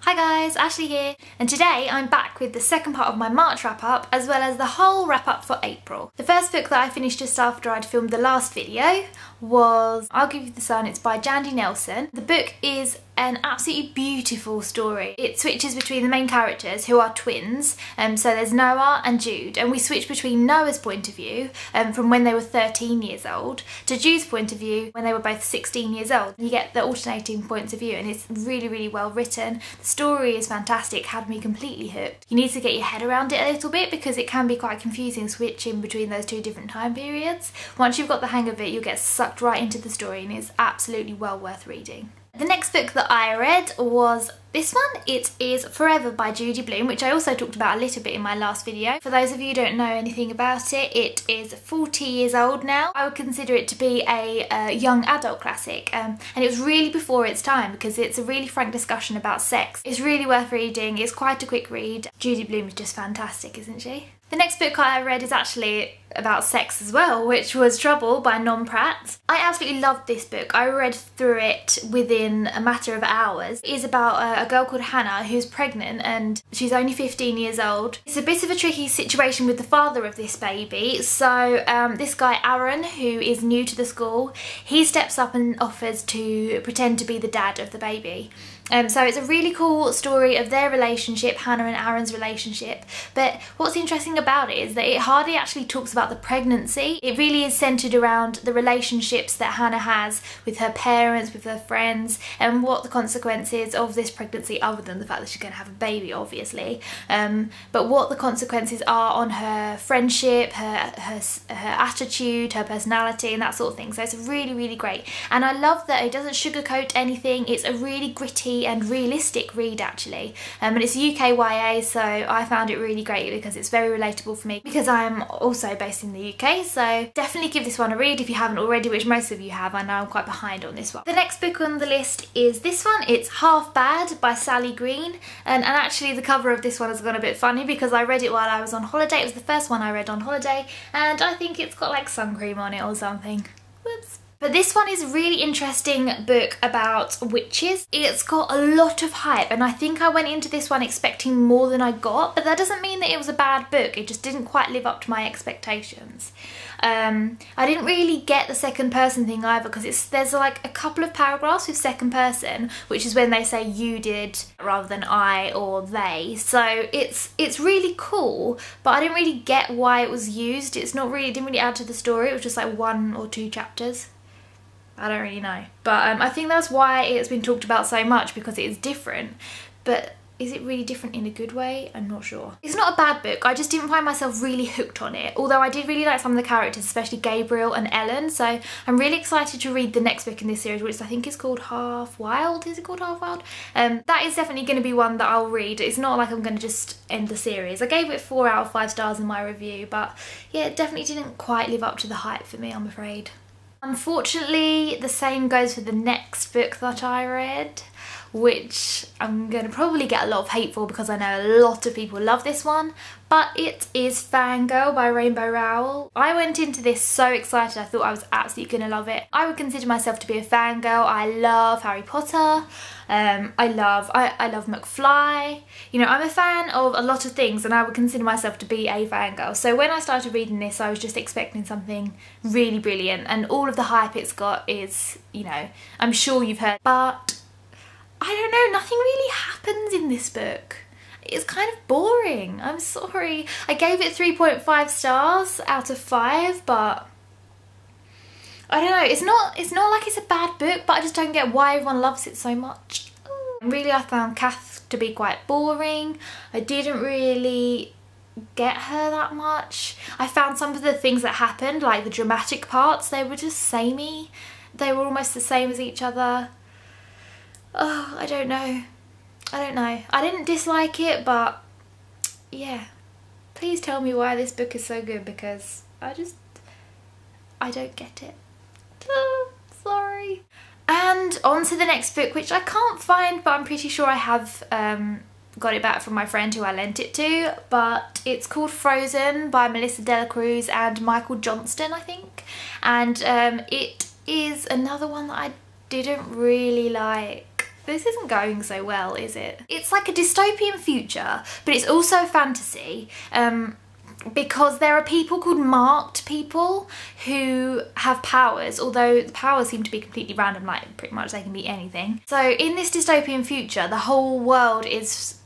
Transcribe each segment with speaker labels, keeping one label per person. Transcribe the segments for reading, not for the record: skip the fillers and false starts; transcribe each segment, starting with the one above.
Speaker 1: Hi guys, Ashley here, and today I'm back with the second part of my March wrap up as well as the whole wrap up for April. The first book that I finished just after I'd filmed the last video was I'll Give You the Sun. It's by Jandy Nelson. The book is an absolutely beautiful story. It switches between the main characters who are twins, so there's Noah and Jude, and we switch between Noah's point of view from when they were 13 years old to Jude's point of view when they were both 16 years old. You get the alternating points of view and it's really well written. The story is fantastic, had me completely hooked. You need to get your head around it a little bit because it can be quite confusing switching between those two different time periods. Once you've got the hang of it, you'll get sucked right into the story and it's absolutely well worth reading. The next book that I read was this one. It is Forever by Judy Blume, which I also talked about a little bit in my last video. For those of you who don't know anything about it, it is 40 years old now. I would consider it to be a young adult classic, and it was really before its time because it's a really frank discussion about sex. It's really worth reading. It's quite a quick read. Judy Blume is just fantastic, isn't she? The next book I read is actually about sex as well, which was Trouble by Non Pratt. I absolutely loved this book. I read through it within a matter of hours. It is about a girl called Hannah who's pregnant and she's only 15 years old. It's a bit of a tricky situation with the father of this baby. So this guy Aaron, who is new to the school, he steps up and offers to pretend to be the dad of the baby. So it's a really cool story of their relationship, Hannah and Aaron's relationship, but what's interesting about it is that it hardly actually talks about the pregnancy. It really is centred around the relationships that Hannah has with her parents, with her friends, and what the consequences of this pregnancy, other than the fact that she's going to have a baby obviously, but what the consequences are on her friendship, her attitude, her personality and that sort of thing. So it's really great, and I love that it doesn't sugarcoat anything. It's a really gritty and realistic read actually, and it's UK YA, so I found it really great because it's very relatable for me because I'm also based in the UK. So definitely give this one a read if you haven't already, which most of you have. I know I'm quite behind on this one. The next book on the list is this one. It's Half Bad by Sally Green, and actually the cover of this one has gone a bit funny because I read it while I was on holiday. It was the first one I read on holiday and I think it's got like sun cream on it or something. Whoops. But this one is a really interesting book about witches. It's got a lot of hype and I think I went into this one expecting more than I got, but that doesn't mean that it was a bad book. It just didn't quite live up to my expectations. I didn't really get the second person thing either because there's like a couple of paragraphs with second person, which is when they say you did rather than I or they. So it's really cool, but I didn't really get why it was used. It didn't really add to the story. It was just like 1 or 2 chapters. I don't really know, but I think that's why it's been talked about so much, because it is different. But is it really different in a good way? I'm not sure. It's not a bad book, I just didn't find myself really hooked on it, although I did really like some of the characters, especially Gabriel and Ellen. So I'm really excited to read the next book in this series, which I think is called Half Wild. Is it called Half Wild? That is definitely going to be one that I'll read. It's not like I'm going to just end the series. I gave it 4 out of 5 stars in my review, but yeah, it definitely didn't quite live up to the hype for me, I'm afraid. Unfortunately, the same goes for the next book that I read, which I'm going to probably get a lot of hate for because I know a lot of people love this one, but it is Fangirl by Rainbow Rowell. I went into this so excited. I thought I was absolutely going to love it. I would consider myself to be a fangirl. I love Harry Potter. I love McFly. You know, I'm a fan of a lot of things and I would consider myself to be a fangirl. So when I started reading this, I was just expecting something really brilliant, and all of the hype it's got is, you know, I'm sure you've heard, but I don't know, nothing really happens in this book. It's kind of boring. I'm sorry. I gave it 3.5 stars out of 5, but I don't know. It's not like it's a bad book, but I just don't get why everyone loves it so much. Really, I found Kath to be quite boring. I didn't really get her that much. I found some of the things that happened, like the dramatic parts, they were just samey. They were almost the same as each other. Oh, I don't know. I didn't dislike it, but yeah. Please tell me why this book is so good, because I don't get it. Oh, sorry. And on to the next book, which I can't find, but I'm pretty sure I have got it back from my friend who I lent it to, but it's called Frozen by Melissa Dela Cruz and Michael Johnston, I think. And it is another one that I didn't really like. this isn't going so well, is it? It's like a dystopian future, but it's also fantasy. Because there are people called marked people who have powers, although the powers seem to be completely random, like pretty much they can be anything. So in this dystopian future, the whole world is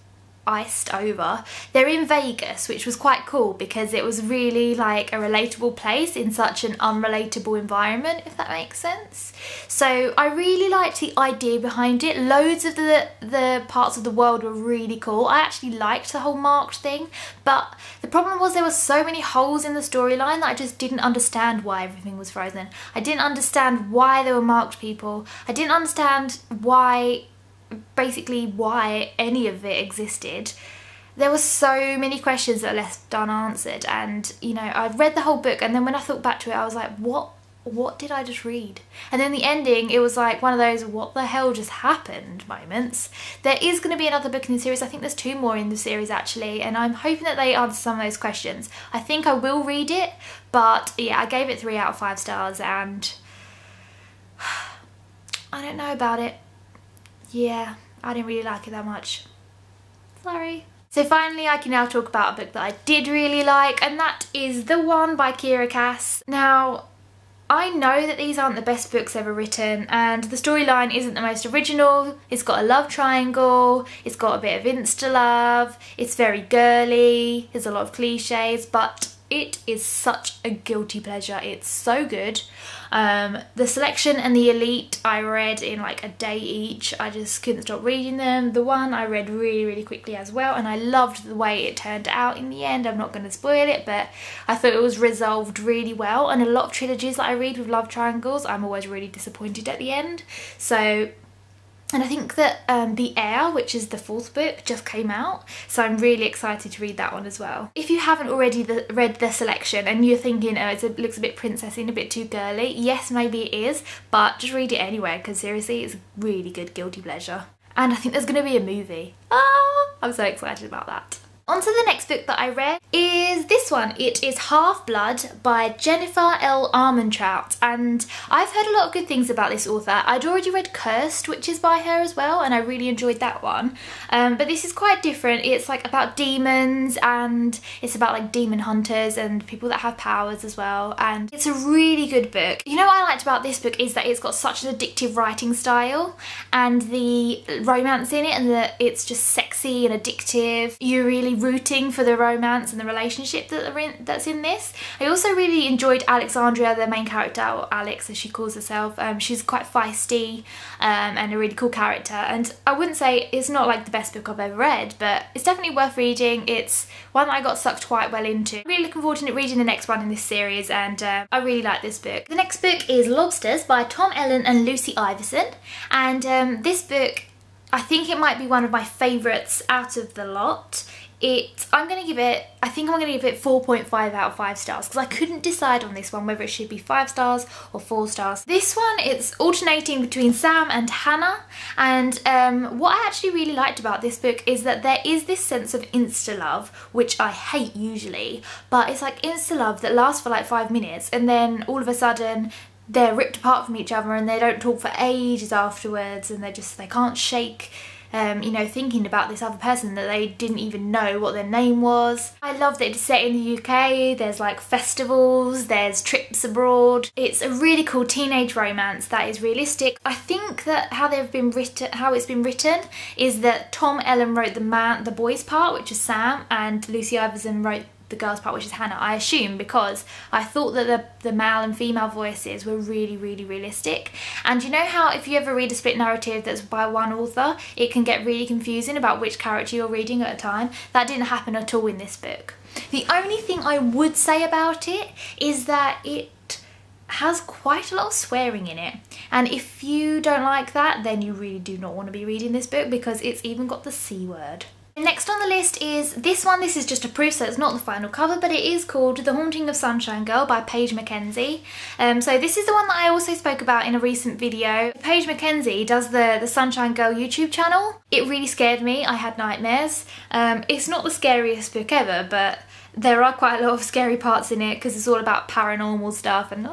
Speaker 1: iced over. They're in Vegas, which was quite cool because it was really like a relatable place in such an unrelatable environment, if that makes sense. So I really liked the idea behind it. Loads of the parts of the world were really cool. I actually liked the whole marked thing, but the problem was there were so many holes in the storyline that I just didn't understand why everything was frozen. I didn't understand why there were marked people. I didn't understand why any of it existed. There were so many questions that are left unanswered, and you know, I read the whole book and then when I thought back to it I was like, what did I just read? And then the ending, it was like one of those what the hell just happened moments. There is going to be another book in the series. I think there's 2 more in the series actually, and I'm hoping that they answer some of those questions. I think I will read it, but yeah, I gave it 3 out of 5 stars and I don't know about it. Yeah, I didn't really like it that much. Sorry. So finally I can now talk about a book that I did really like, and that is The One by Kira Cass. Now, I know that these aren't the best books ever written and the storyline isn't the most original. It's got a love triangle, it's got a bit of insta-love, it's very girly, there's a lot of cliches, but it is such a guilty pleasure. It's so good. The Selection and The Elite I read in like a day each. I just couldn't stop reading them. The One I read really quickly as well, and I loved the way it turned out in the end. I'm not going to spoil it, but I thought it was resolved really well, and a lot of trilogies that I read with love triangles I'm always really disappointed at the end. So, and I think that The Heir, which is the 4th book, just came out, so I'm really excited to read that one as well. If you haven't already read The Selection and you're thinking, oh, it looks a bit princessy and a bit too girly, yes, maybe it is, but just read it anyway because seriously, it's a really good guilty pleasure. And I think there's going to be a movie. Ah, I'm so excited about that. On to the next book that I read is this one. It is Half-Blood by Jennifer L. Armentrout, and I've heard a lot of good things about this author. I'd already read Cursed, which is by her as well, and I really enjoyed that one. But this is quite different. It's like about demons, and it's about like demon hunters and people that have powers as well, and it's a really good book. You know what I liked about this book is that it's got such an addictive writing style, and the romance in it, and that it's just sexy and addictive. You're really rooting for the romance and the relationship that's in this. I also really enjoyed Alexandria, the main character, or Alex as she calls herself. She's quite feisty and a really cool character, and I wouldn't say it's not like the best book I've ever read, but it's definitely worth reading. It's one that I got sucked quite well into. I'm really looking forward to reading the next one in this series, and I really like this book. The next book is Lobsters by Tom Ellen and Lucy Iverson, and this book, I think it might be one of my favourites out of the lot. I think I'm going to give it 4.5 out of 5 stars because I couldn't decide on this one whether it should be 5 stars or 4 stars. This one, it's alternating between Sam and Hannah, and what I actually really liked about this book is that there is this sense of insta-love, which I hate usually, but it's like insta-love that lasts for like 5 minutes and then all of a sudden they're ripped apart from each other and they don't talk for ages afterwards, and they can't shake you know, thinking about this other person that they didn't even know what their name was. I love that it's set in the UK, there's like festivals, there's trips abroad. It's a really cool teenage romance that is realistic. I think that how it's been written is that Tom Ellen wrote the boy's part, which is Sam, and Lucy Iverson wrote the girl's part, which is Hannah, I assume, because I thought that the male and female voices were really realistic. And you know how if you ever read a split narrative that's by one author, it can get really confusing about which character you're reading at a time? That didn't happen at all in this book. The only thing I would say about it is that it has quite a lot of swearing in it, and if you don't like that, then you really do not want to be reading this book because it's even got the C word. Next on the list is this one. This is just a proof, so it's not the final cover, but it is called The Haunting of Sunshine Girl by Paige Mackenzie. So this is the one that I also spoke about in a recent video. Paige Mackenzie does the Sunshine Girl YouTube channel. It really scared me. I had nightmares. It's not the scariest book ever, but there are quite a lot of scary parts in it because it's all about paranormal stuff and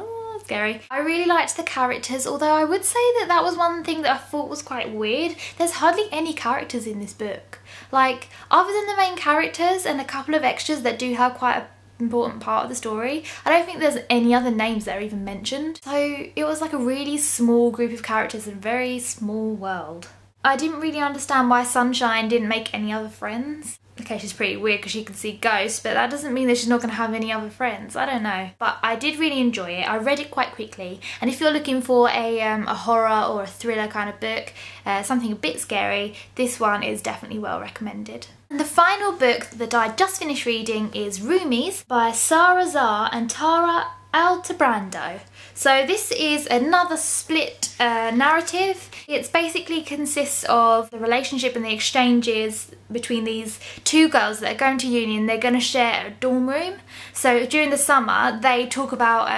Speaker 1: scary. I really liked the characters, although I would say that that was one thing that I thought was quite weird. There's hardly any characters in this book. Like, other than the main characters and a couple of extras that do have quite an important part of the story, I don't think there's any other names that are even mentioned. So it was like a really small group of characters in a very small world. I didn't really understand why Sunshine didn't make any other friends. Okay, she's pretty weird because she can see ghosts, but that doesn't mean that she's not going to have any other friends. I don't know. But I did really enjoy it. I read it quite quickly. And if you're looking for a horror or a thriller kind of book, something a bit scary, this one is definitely well recommended. And the final book that I just finished reading is Roomies by Sarah Zar and Tara Altebrando. So this is another split narrative. It basically consists of the relationship and the exchanges between these two girls that are going to uni and they're going to share a dorm room. So during the summer they talk about,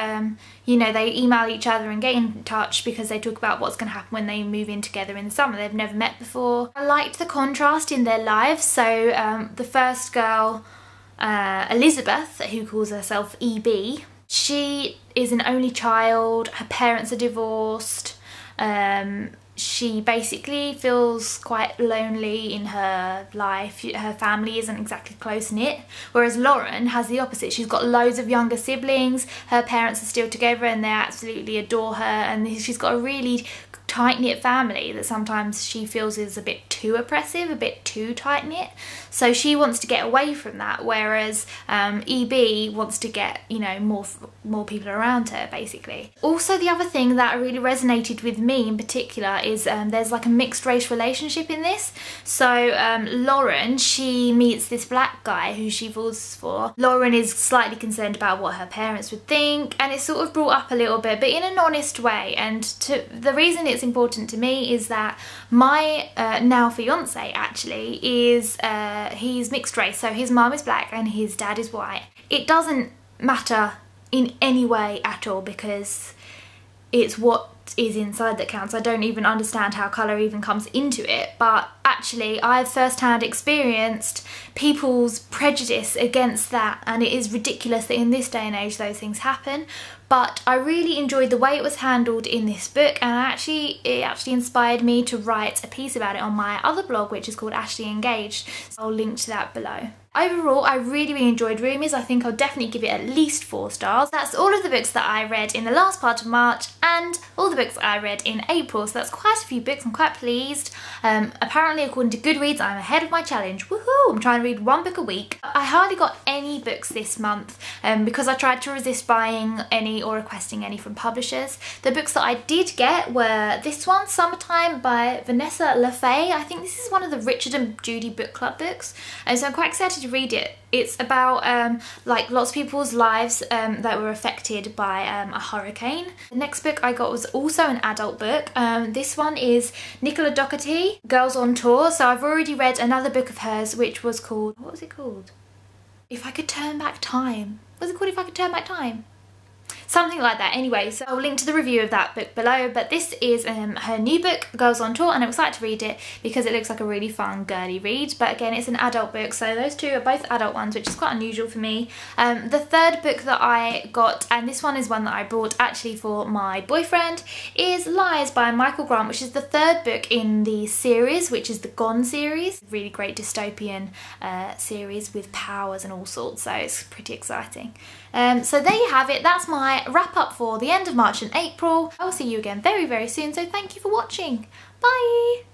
Speaker 1: you know, they email each other and get in touch because they talk about what's going to happen when they move in together in the summer. They've never met before. I liked the contrast in their lives. So the first girl, Elizabeth, who calls herself EB, she is an only child, her parents are divorced, she basically feels quite lonely in her life, her family isn't exactly close-knit, whereas Lauren has the opposite. She's got loads of younger siblings, her parents are still together and they absolutely adore her, and she's got a really tight-knit family that sometimes she feels is a bit too oppressive, a bit too tight-knit. So she wants to get away from that, whereas EB wants to get, you know, more people around her, basically. Also, the other thing that really resonated with me in particular is there's like a mixed race relationship in this. So Lauren, she meets this black guy who she falls for. Lauren is slightly concerned about what her parents would think, and it's sort of brought up a little bit, but in an honest way. And the reason it's important to me is that my now fiance actually is he's mixed race, so his mum is black and his dad is white. It doesn't matter in any way at all because it's what is inside that counts. I don't even understand how colour even comes into it, but actually I've firsthand experienced people's prejudice against that, and it is ridiculous that in this day and age those things happen. But I really enjoyed the way it was handled in this book, and it actually inspired me to write a piece about it on my other blog, which is called Ashley Engaged. So I'll link to that below. Overall, I really enjoyed Roomies. I think I'll definitely give it at least 4 stars. That's all of the books that I read in the last part of March and all the books I read in April. So that's quite a few books. I'm quite pleased. Apparently, according to Goodreads, I'm ahead of my challenge. Woohoo! I'm trying to read 1 book a week. I hardly got any books this month because I tried to resist buying any or requesting any from publishers. The books that I did get were this one, Summertime by Vanessa LaFay. I think this is one of the Richard and Judy book club books, and so I'm quite excited to read it. It's about like lots of people's lives that were affected by a hurricane. The next book I got was also an adult book. This one is Nicola Doherty, Girls on Tour. So I've already read another book of hers which was called, what was it called? If I Could Turn Back Time. Was it called If I Could Turn Back Time? Something like that. Anyway, so I'll link to the review of that book below, but this is her new book, Girls on Tour, and I'm excited to read it because it looks like a really fun, girly read. But again, it's an adult book, so those two are both adult ones, which is quite unusual for me. The third book that I got, and this one is one that I bought actually for my boyfriend, is Lies by Michael Grant, which is the 3rd book in the series, which is the Gone series. Really great dystopian series with powers and all sorts, so it's pretty exciting. So there you have it. That's my wrap up for the end of March and April. I will see you again very, very soon, so thank you for watching. Bye!